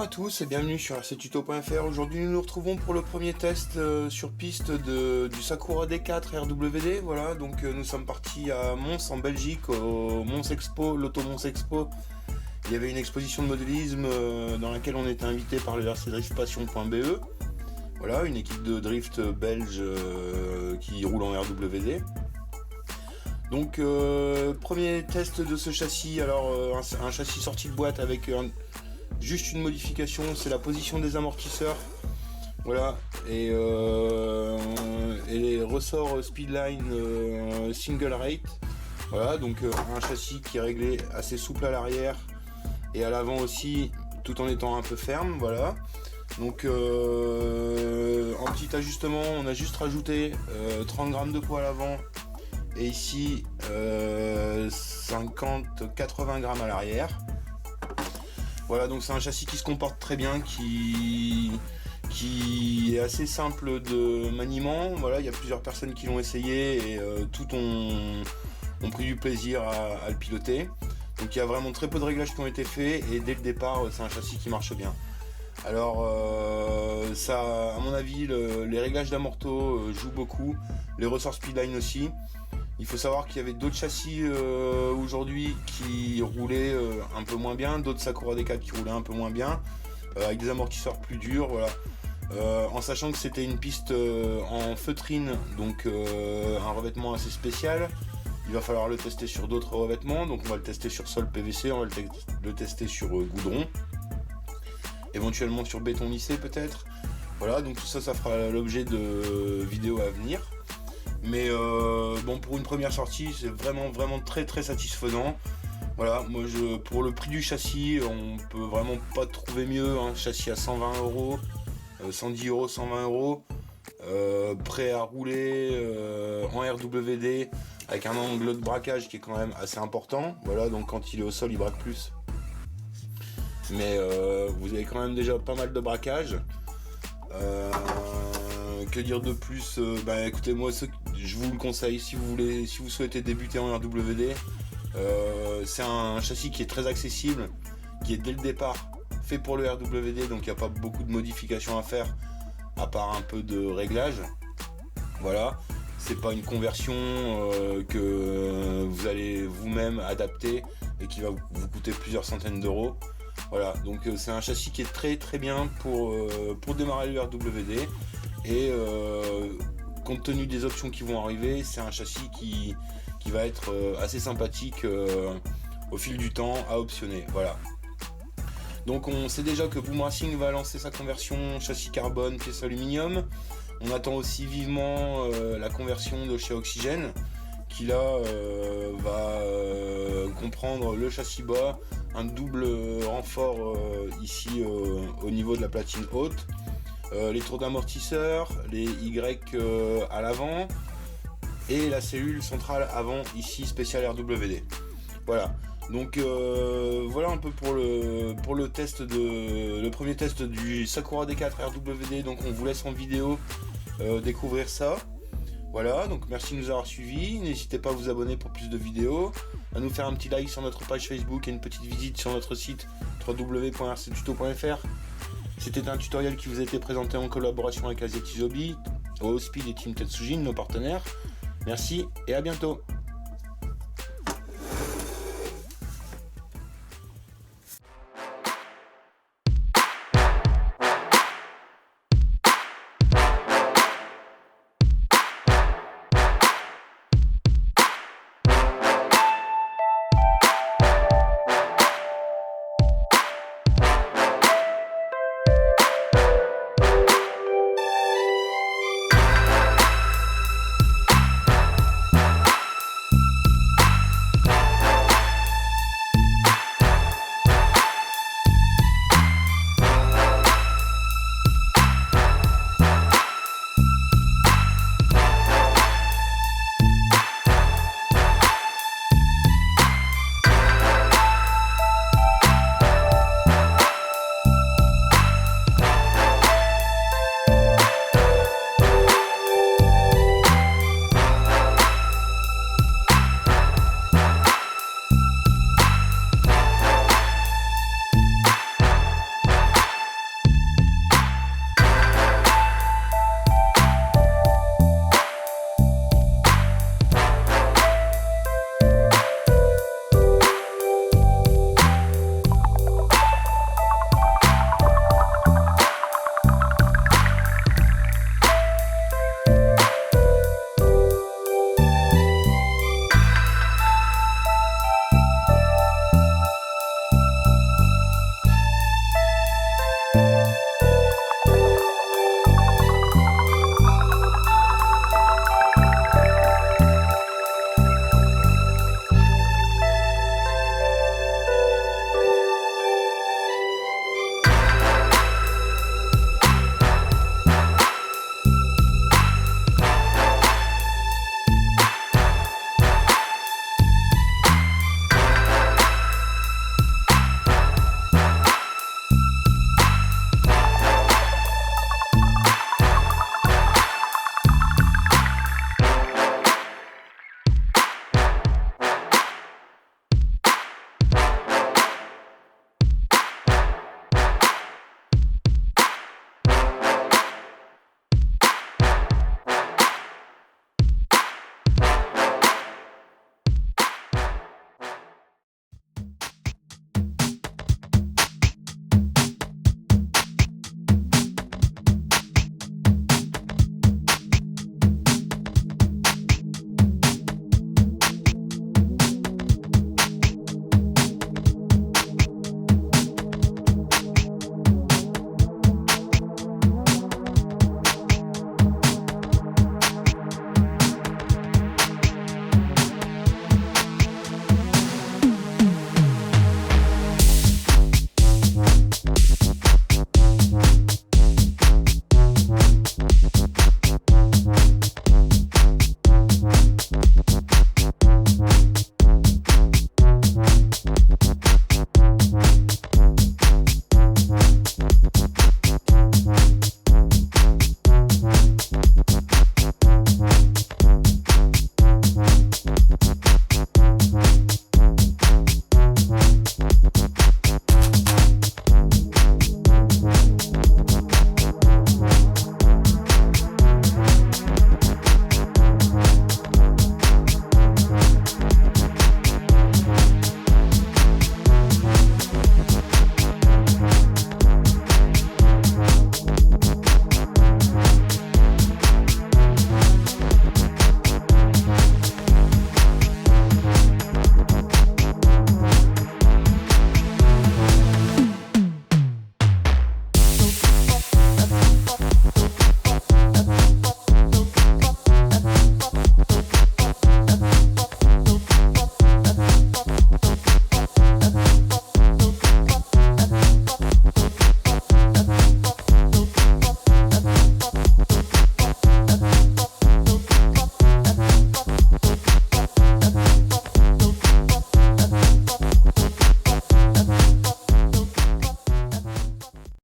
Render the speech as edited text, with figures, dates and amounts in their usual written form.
tous et bienvenue sur rctuto.fr. Aujourd'hui nous nous retrouvons pour le premier test sur piste du Sakura D4 RWD. Voilà, donc nous sommes partis à Mons en Belgique, au Mons Expo, l'Auto Mons Expo. Il y avait une exposition de modélisme dans laquelle on était invité par le rcdriftpassion.be. Voilà, une équipe de drift belge qui roule en RWD. Donc premier test de ce châssis, alors un châssis sorti de boîte avec juste une modification, c'est la position des amortisseurs, voilà, et les ressorts Speedline single rate, voilà, donc un châssis qui est réglé assez souple à l'arrière et à l'avant aussi, tout en étant un peu ferme, voilà. Donc en petit ajustement, on a juste rajouté 30 grammes de poids à l'avant et ici 50-80 grammes à l'arrière. Voilà, donc c'est un châssis qui se comporte très bien, qui est assez simple de maniement. Voilà, il y a plusieurs personnes qui l'ont essayé et toutes ont pris du plaisir à le piloter. Donc il y a vraiment très peu de réglages qui ont été faits et dès le départ c'est un châssis qui marche bien. Alors ça, à mon avis, les réglages d'amorto jouent beaucoup, les ressorts Speedline aussi. Il faut savoir qu'il y avait d'autres châssis aujourd'hui qui roulaient un peu moins bien, d'autres Sakura D4 qui roulaient un peu moins bien, avec des amortisseurs plus durs, voilà. En sachant que c'était une piste en feutrine, donc un revêtement assez spécial. Il va falloir le tester sur d'autres revêtements, donc on va le tester sur sol PVC, on va le tester sur goudron, éventuellement sur béton lissé peut-être. Voilà, donc tout ça, ça fera l'objet de vidéos à venir. Mais bon, pour une première sortie, c'est vraiment très satisfaisant. Voilà, moi pour le prix du châssis, on peut vraiment pas trouver mieux. Un châssis à 120 €, 110 €, 120 €, prêt à rouler en RWD avec un angle de braquage qui est quand même assez important. Voilà, donc quand il est au sol, il braque plus. Mais vous avez quand même déjà pas mal de braquage. Que dire de plus? Écoutez, moi je vous le conseille si vous souhaitez débuter en RWD. C'est un châssis qui est très accessible, qui est dès le départ fait pour le RWD, donc il n'y a pas beaucoup de modifications à faire à part un peu de réglage. Voilà, c'est pas une conversion que vous allez vous-même adapter et qui va vous coûter plusieurs centaines d'euros. Voilà, donc c'est un châssis qui est très bien pour démarrer le RWD. Et compte tenu des options qui vont arriver, c'est un châssis qui va être assez sympathique au fil du temps à optionner. Voilà. Donc on sait déjà que Boom Racing va lancer sa conversion châssis carbone pièce aluminium. On attend aussi vivement la conversion de chez Oxygène, qui là va comprendre le châssis bas, un double renfort ici au niveau de la platine haute. Les tours d'amortisseur, les Y à l'avant et la cellule centrale avant ici spécial RWD. Voilà, donc voilà un peu pour le test le premier test du Sakura D4 RWD. Donc on vous laisse en vidéo découvrir ça. Voilà, donc merci de nous avoir suivis. N'hésitez pas à vous abonner pour plus de vidéos, à nous faire un petit like sur notre page Facebook et une petite visite sur notre site www.rctuto.fr. C'était un tutoriel qui vous a été présenté en collaboration avec Asiatizobi, Speed et Team Tetsujin, nos partenaires. Merci et à bientôt.